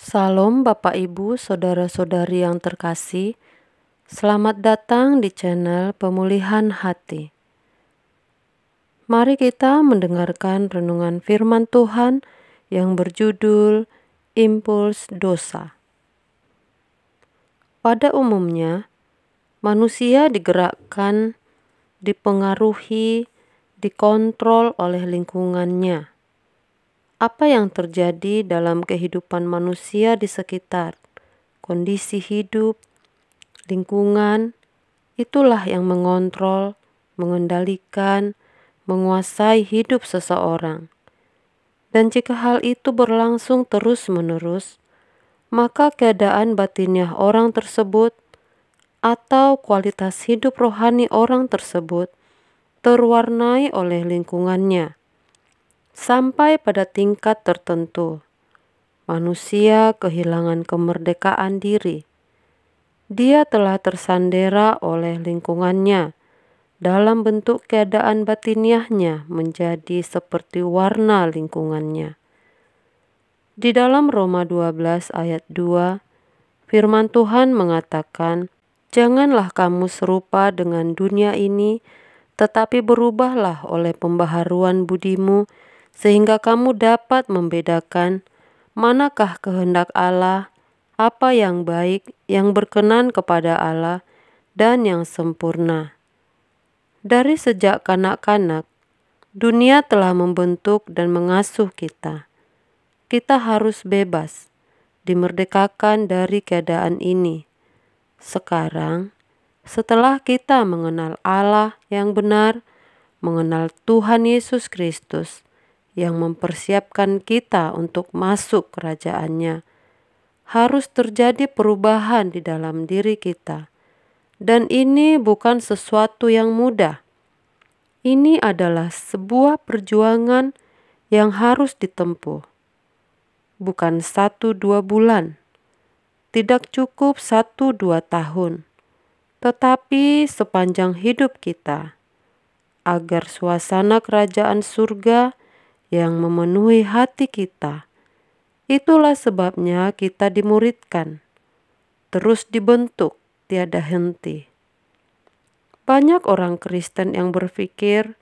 Salam Bapak Ibu, saudara-saudari yang terkasih. Selamat datang di channel Pemulihan Hati. Mari kita mendengarkan renungan firman Tuhan yang berjudul Impuls Dosa. Pada umumnya, manusia digerakkan, dipengaruhi, dikontrol oleh lingkungannya. Apa yang terjadi dalam kehidupan manusia di sekitar, kondisi hidup, lingkungan, itulah yang mengontrol, mengendalikan, menguasai hidup seseorang. Dan jika hal itu berlangsung terus-menerus, maka keadaan batinnya orang tersebut atau kualitas hidup rohani orang tersebut terwarnai oleh lingkungannya. Sampai pada tingkat tertentu, manusia kehilangan kemerdekaan diri. Dia telah tersandera oleh lingkungannya dalam bentuk keadaan batiniahnya menjadi seperti warna lingkungannya. Di dalam Roma 12 ayat 2, firman Tuhan mengatakan, "Janganlah kamu serupa dengan dunia ini, tetapi berubahlah oleh pembaharuan budimu, sehingga kamu dapat membedakan manakah kehendak Allah, apa yang baik, yang berkenan kepada Allah, dan yang sempurna." Dari sejak kanak-kanak, dunia telah membentuk dan mengasuh kita. Kita harus bebas, dimerdekakan dari keadaan ini. Sekarang, setelah kita mengenal Allah yang benar, mengenal Tuhan Yesus Kristus yang mempersiapkan kita untuk masuk kerajaannya, harus terjadi perubahan di dalam diri kita. Dan ini bukan sesuatu yang mudah. Ini adalah sebuah perjuangan yang harus ditempuh. Bukan 1-2 bulan, tidak cukup 1-2 tahun, tetapi sepanjang hidup kita, agar suasana kerajaan surga yang memenuhi hati kita. Itulah sebabnya kita dimuridkan, terus dibentuk, tiada henti. Banyak orang Kristen yang berpikir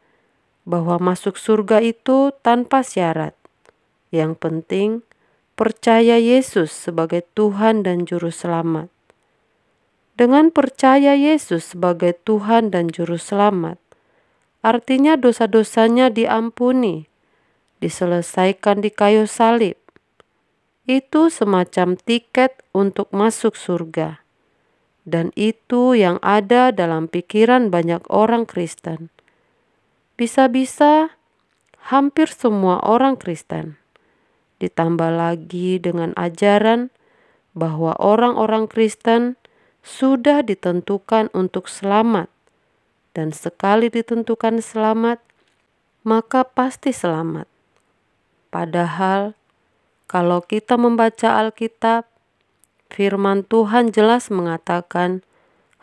bahwa masuk surga itu tanpa syarat. Yang penting, percaya Yesus sebagai Tuhan dan Juru Selamat. Dengan percaya Yesus sebagai Tuhan dan Juru Selamat, artinya dosa-dosanya diampuni, diselesaikan di kayu salib. Itu semacam tiket untuk masuk surga. Dan itu yang ada dalam pikiran banyak orang Kristen. Bisa-bisa hampir semua orang Kristen. Ditambah lagi dengan ajaran bahwa orang-orang Kristen sudah ditentukan untuk selamat. Dan sekali ditentukan selamat, maka pasti selamat. Padahal, kalau kita membaca Alkitab, firman Tuhan jelas mengatakan,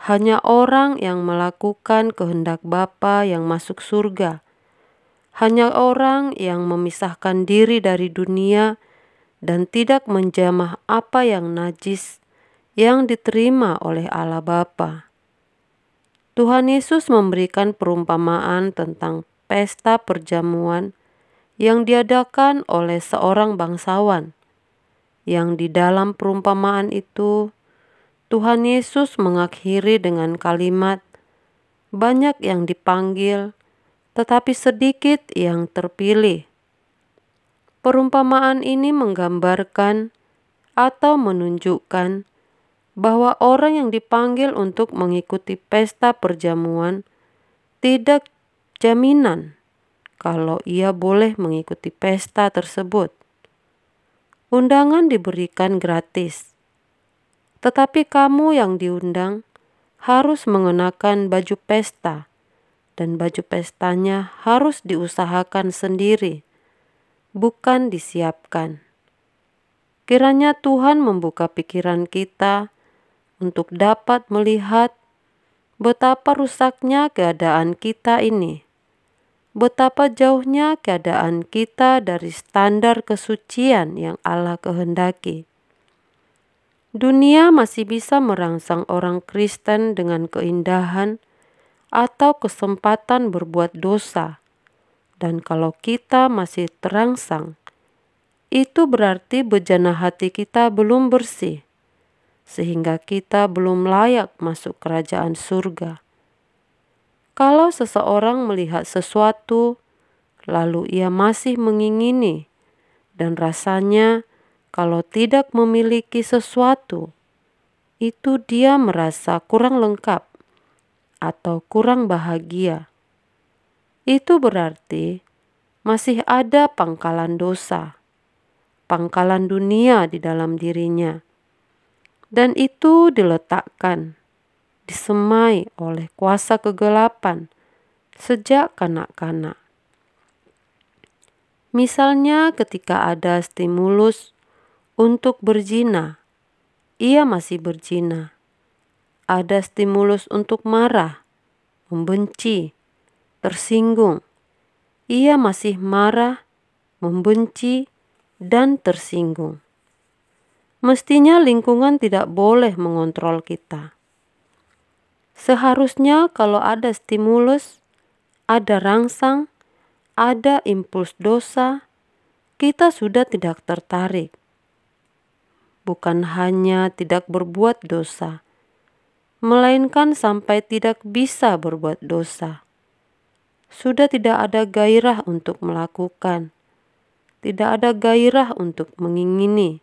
hanya orang yang melakukan kehendak Bapa yang masuk surga. Hanya orang yang memisahkan diri dari dunia dan tidak menjamah apa yang najis yang diterima oleh Allah Bapa. Tuhan Yesus memberikan perumpamaan tentang pesta perjamuan yang diadakan oleh seorang bangsawan, yang di dalam perumpamaan itu Tuhan Yesus mengakhiri dengan kalimat, "Banyak yang dipanggil, tetapi sedikit yang terpilih." Perumpamaan ini menggambarkan atau menunjukkan bahwa orang yang dipanggil untuk mengikuti pesta perjamuan tidak jaminan kalau ia boleh mengikuti pesta tersebut. Undangan diberikan gratis, tetapi kamu yang diundang harus mengenakan baju pesta, dan baju pestanya harus diusahakan sendiri, bukan disiapkan. Kiranya Tuhan membuka pikiran kita untuk dapat melihat betapa rusaknya keadaan kita ini. Betapa jauhnya keadaan kita dari standar kesucian yang Allah kehendaki. Dunia masih bisa merangsang orang Kristen dengan keindahan atau kesempatan berbuat dosa. Dan kalau kita masih terangsang, itu berarti bejana hati kita belum bersih, sehingga kita belum layak masuk kerajaan surga. Kalau seseorang melihat sesuatu, lalu ia masih mengingini, dan rasanya kalau tidak memiliki sesuatu, itu dia merasa kurang lengkap atau kurang bahagia. Itu berarti masih ada pangkalan dosa, pangkalan dunia di dalam dirinya. Dan itu diletakkan, disemai oleh kuasa kegelapan sejak kanak-kanak. Misalnya ketika ada stimulus untuk berzina, ia masih berzina. Ada stimulus untuk marah, membenci, tersinggung. Ia masih marah, membenci, dan tersinggung. Mestinya lingkungan tidak boleh mengontrol kita. Seharusnya kalau ada stimulus, ada rangsang, ada impuls dosa, kita sudah tidak tertarik. Bukan hanya tidak berbuat dosa, melainkan sampai tidak bisa berbuat dosa. Sudah tidak ada gairah untuk melakukan, tidak ada gairah untuk mengingini.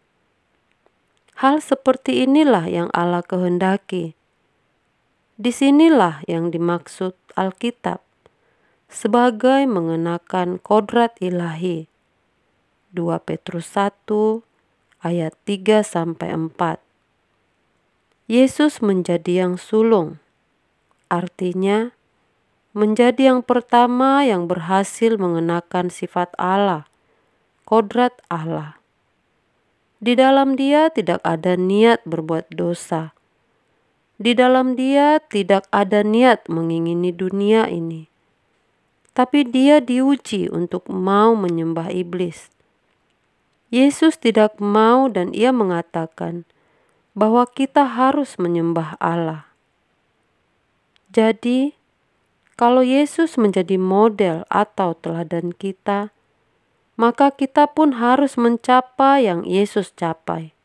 Hal seperti inilah yang Allah kehendaki. Disinilah yang dimaksud Alkitab sebagai mengenakan kodrat ilahi. 2 Petrus 1 ayat 3-4. Yesus menjadi yang sulung, artinya menjadi yang pertama yang berhasil mengenakan sifat Allah, kodrat Allah. Di dalam Dia tidak ada niat berbuat dosa. Di dalam Dia tidak ada niat mengingini dunia ini. Tapi Dia diuji untuk mau menyembah iblis. Yesus tidak mau dan Ia mengatakan bahwa kita harus menyembah Allah. Jadi, kalau Yesus menjadi model atau teladan kita, maka kita pun harus mencapai yang Yesus capai.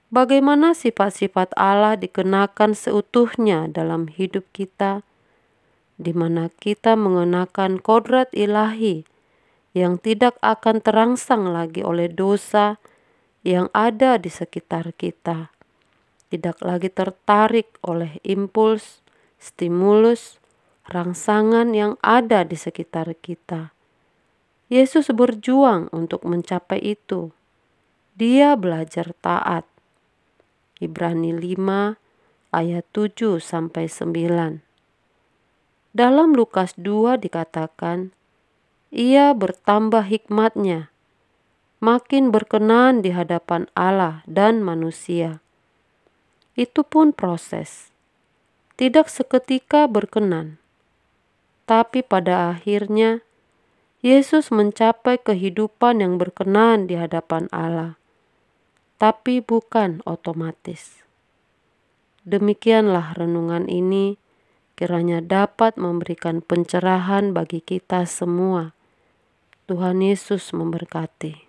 Bagaimana sifat-sifat Allah dikenakan seutuhnya dalam hidup kita, di mana kita mengenakan kodrat ilahi yang tidak akan terangsang lagi oleh dosa yang ada di sekitar kita, tidak lagi tertarik oleh impuls, stimulus, rangsangan yang ada di sekitar kita. Yesus berjuang untuk mencapai itu. Dia belajar taat. Ibrani 5 ayat 7-9. Dalam Lukas 2 dikatakan, ia bertambah hikmatnya, makin berkenan di hadapan Allah dan manusia. Itu pun proses, tidak seketika berkenan. Tapi pada akhirnya, Yesus mencapai kehidupan yang berkenan di hadapan Allah, tapi bukan otomatis. Demikianlah renungan ini, kiranya dapat memberikan pencerahan bagi kita semua. Tuhan Yesus memberkati.